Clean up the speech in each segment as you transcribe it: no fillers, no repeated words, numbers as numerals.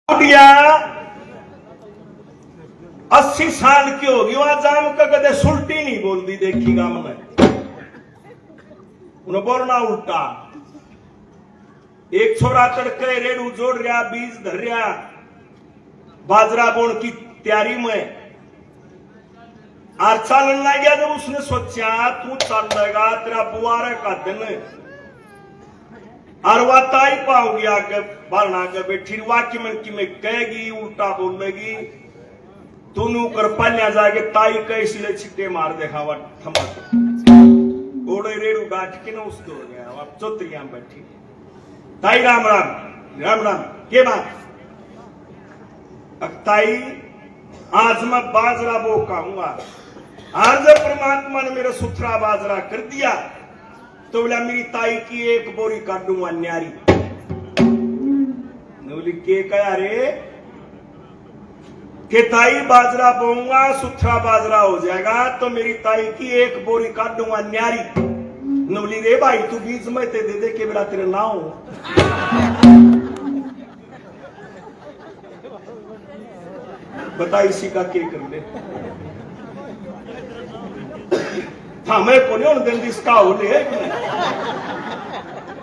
80 साल की होगी वहां जाम का कदे सुल्टी नहीं बोलती देखी गाम में उन्हें बोलना उल्टा। एक छोरा तड़के रेड़ू जोड़ रहा बीज धर रहा बाजरा बोन की तैयारी में और चलन लग गया। जब उसने सोचा तू चल लेगा तेरा बुआरे का दिन और वह ताई पाओगी आगे बालना आगे बैठी वाक्य मन की में कहेगी उल्टा बोलेगी तू नू कर पन्या जाके ताई का इसलिए छिट्टे मार देखावा थमा ओड़े रेड़ू गाठ के ना उस दौड़ गया अब चौतरिया बैठी ताई राम राम राम राम के बात ताई आज मैं बाजरा बो खाऊंगा। आज परमात्मा ने मेरा सुथरा बाजरा कर दिया तो बोला मेरी ताई की एक बोरी काटूंगा न्यारी। बोली के कया रे के ताई बाजरा बोऊंगा सुथरा बाजरा हो जाएगा तो मेरी ताई की एक बोरी काटूंगा न्यारी। बोली रे भाई तू बीच में ते दे दे के मेरा तेरा ना हो बता इसी का के कर ले हमें को नहीं दिन इसका हो ले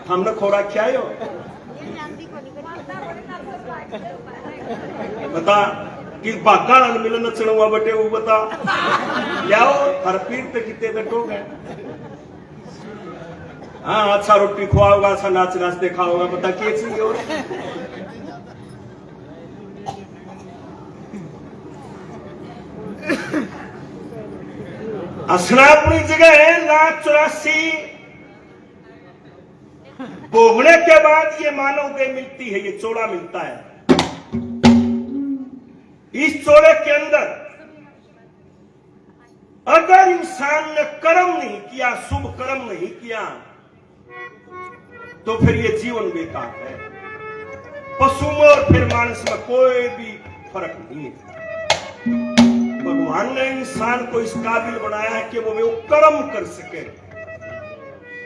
हमने खोरा क्या हो बता कि बागा मिलन चढ़ुआ बटे वो बता लियाओ हर पीर ते कितने बैठो गए। हाँ अच्छा रोटी खुआओगा अच्छा नाच नाच दिखाओगा बता क्या चीज हो असना अपनी जगह है लाख 84 भोगने के बाद ये मानव देह मिलती है ये चोड़ा मिलता है। इस चोड़े के अंदर अगर इंसान ने कर्म नहीं किया शुभ कर्म नहीं किया तो फिर ये जीवन बेकार है। पशु में और फिर मानस में कोई भी फर्क नहीं है। भगवान ने इंसान को इस काबिल बनाया है कि वो कर्म कर सके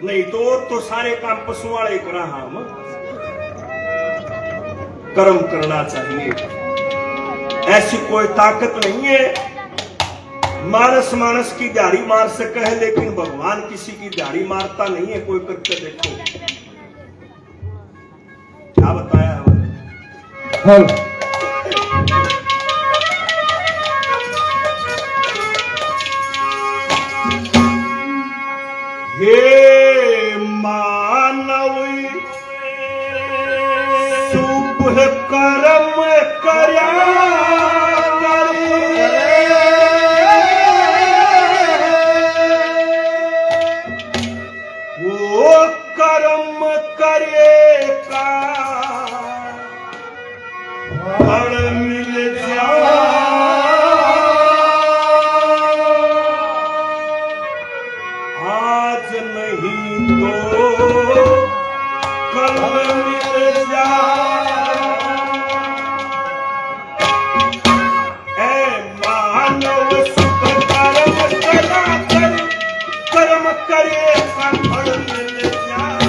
नहीं तो सारे काम पशु वाले करा हम कर्म करना चाहिए। ऐसी कोई ताकत नहीं है मानस मानस की दिहाड़ी मार सके है लेकिन भगवान किसी की दिहाड़ी मारता नहीं है। कोई करके देखो क्या बताया हे मानव शुभ कर्म करया वो कर्म करेगा फल मिल जाए। आज नहीं तो कल मिल जाए। मानव सुख कर्म करा कर कर्म करे फल मिल जाए।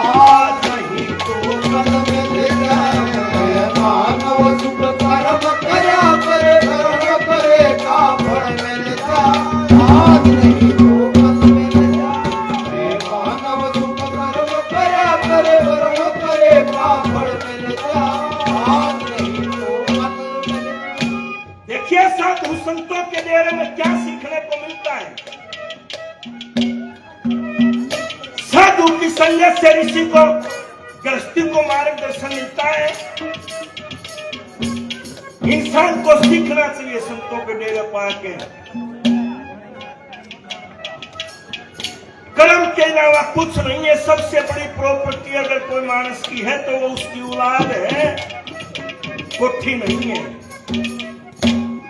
आज नहीं तो कल मिल जाए। मानव सुख कर्म करा करे कर्म करे का फल मिल जाए। आज नहीं तो देखिए साधु संतों के डेरे में क्या सीखने को मिलता है। साधु की संगत से ऋषि को गृहस्थी को मार्गदर्शन मिलता है। इंसान को सीखना चाहिए संतों के डेरे पाके। कर्म के अलावा कुछ नहीं है। सबसे बड़ी प्रॉपर्टी अगर कोई मानस की है तो वो उसकी औलाद है कोठी नहीं है।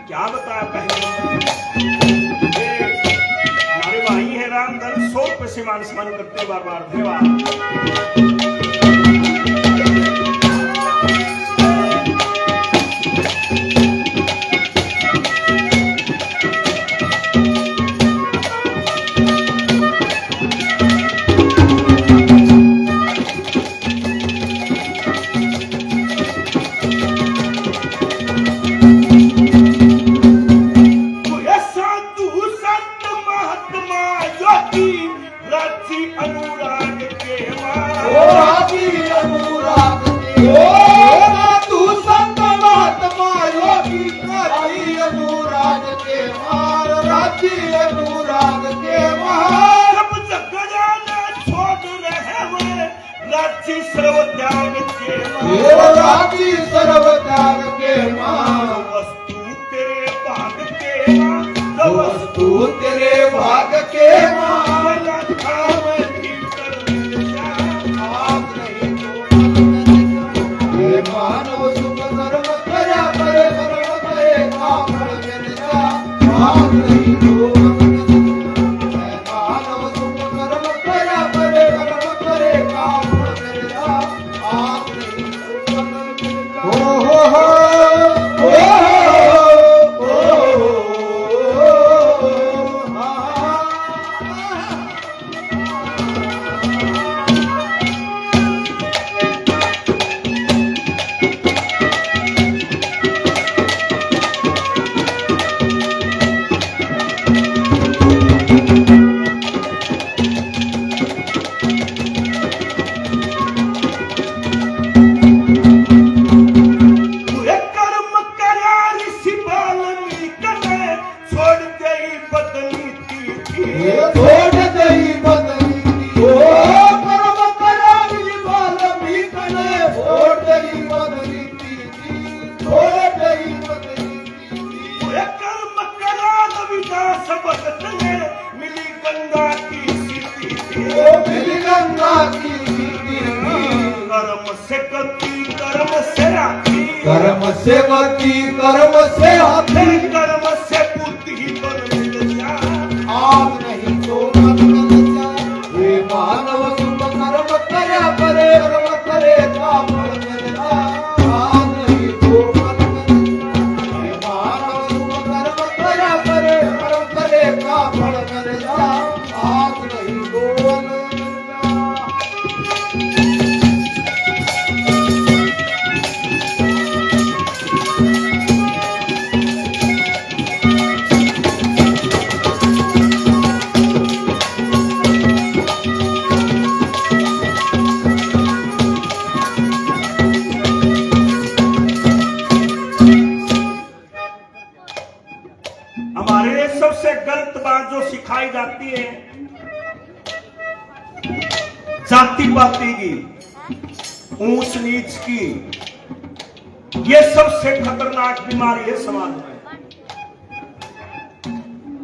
क्या बताया पहले हमारे भाई है रामधन 100 रुपए से मान सम्मान करते बार बार धन्यवाद। त्यागी सर्व त्याग के मां, वस्तु तेरे भाग के मां, जो वस्तु तेरे भाग के मां, भला काम भीतर मिल जा, आप नहीं तो मन में जा। हे मानव सुख कर्म करया करे, कर्म करे का फल मिल जा, आप नहीं तो मन में जा। हे मानव सुख कर्म करया करे, कर्म करे का फल मिल जा, आप नहीं तो मन में जा। हो हो हो तूने कर्म करा ऋषि वाल्मीकि ने, छोड़ गई बदनीति थी। छोड़ दई बदनीति, ओ कर्म करा ऋषि वाल्मीकि ने, छोड़ दई बदनीति थी, छोड़ दई बदनीति थी। तूने कर्म करा रविदास भगत ने, मिली गंगा की सीधी थी। ओ मिली गंगा की सीधी थी। कर्म से गति कर्म से आती, कर्म से गति कर्म से हाथी, कर्म से बुद्धि बन मिल जा, आप नहीं तो मन में जा। हे मानव सुख कर्म करया करे, कर्म करे का फल मिल जा, आप नहीं तो मन में जा। हे मानव सुख कर्म करया करे, कर्म करे का फल मिल जा, आप नहीं तो मन में जा। हमारे लिए सबसे गलत बात जो सिखाई जाती है, जाति पाति की, ऊंच नीच की, ये सबसे खतरनाक बीमारी है समाज में।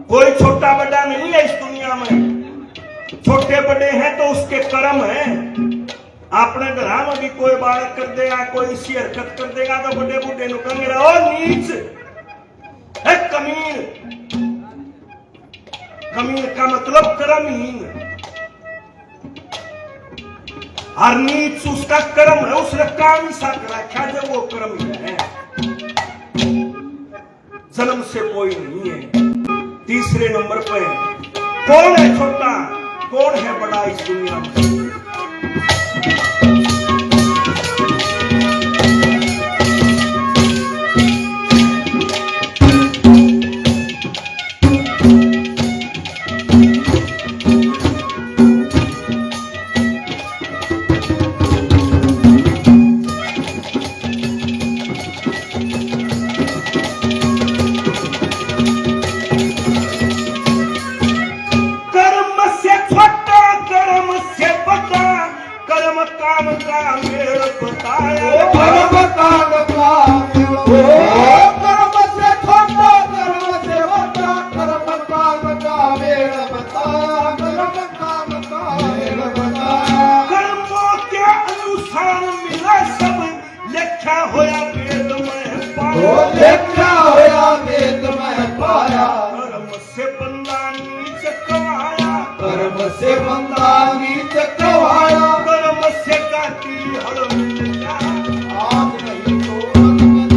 कोई छोटा बड़ा नहीं है इस दुनिया में, छोटे बड़े हैं तो उसके कर्म हैं। अपने घर में भी कोई बालक कर देगा, कोई इसी हरकत कर देगा तो बड़े बूढ़े नु कहेंगे ओ नीच है, कमीन। कमीन का मतलब कर्महीन। हर नीच उसका कर्म है, उसने काम सा कर रखा जब वो कर्महीन है। जन्म से कोई नहीं है। तीसरे नंबर पे कौन है छोटा, कौन है बड़ा इस दुनिया में? कर्म से बंदा नीच कवाया, कर्म से काटी हर मिल जा, आप नहीं तो मन में।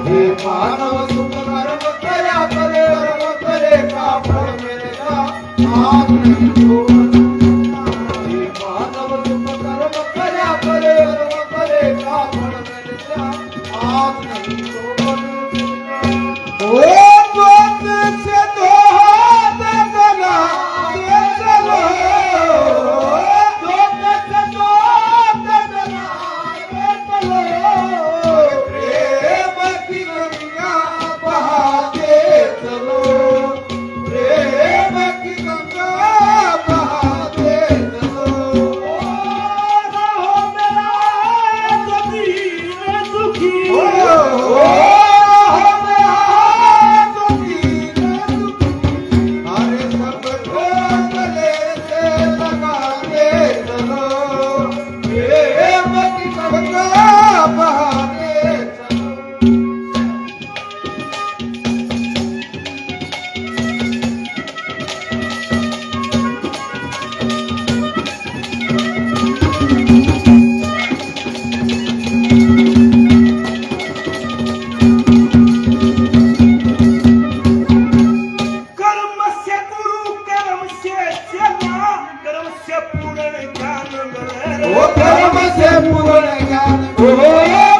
हे मानव सुख कर्म करया करे, कर्म करे का फल मिल जा, आप नहीं तो मन में। हे मानव सुख कर्म करया करे, कर्म करे का फल मिल जा, आप नहीं तो मन में। ओ दोस्त से दो हाथ देना अरे सब गले से लगा के चलो, प्रेम की गंगा बहा के चलो। कर्म से गुरु कर्म से चला, कर्म से पूर्ण ज्ञान मिले। ओ कर्म से पूर्ण ज्ञान, ओ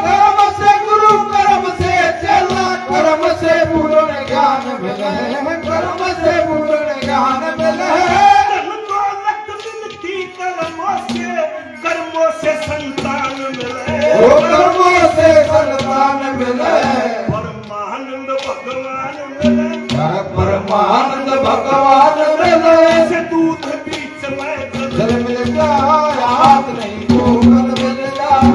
कर्म से गुरु, कर्म से चला, कर्म से पूर्ण ज्ञान मिले, कर्म से पूर्ण ज्ञान मिले। धन दौलत मिलती कर्मों से संतान मिले। ओ कर्मों से संतान मिले, परमानंद भगवान मिले। परमानंद भगवान मिले। ऐसे दूध बीच में जल मिल जाए हाथ नहीं तो कल मिल जाए।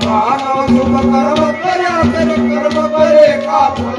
मानव शुभ कर्म करे, कर्म करे का फल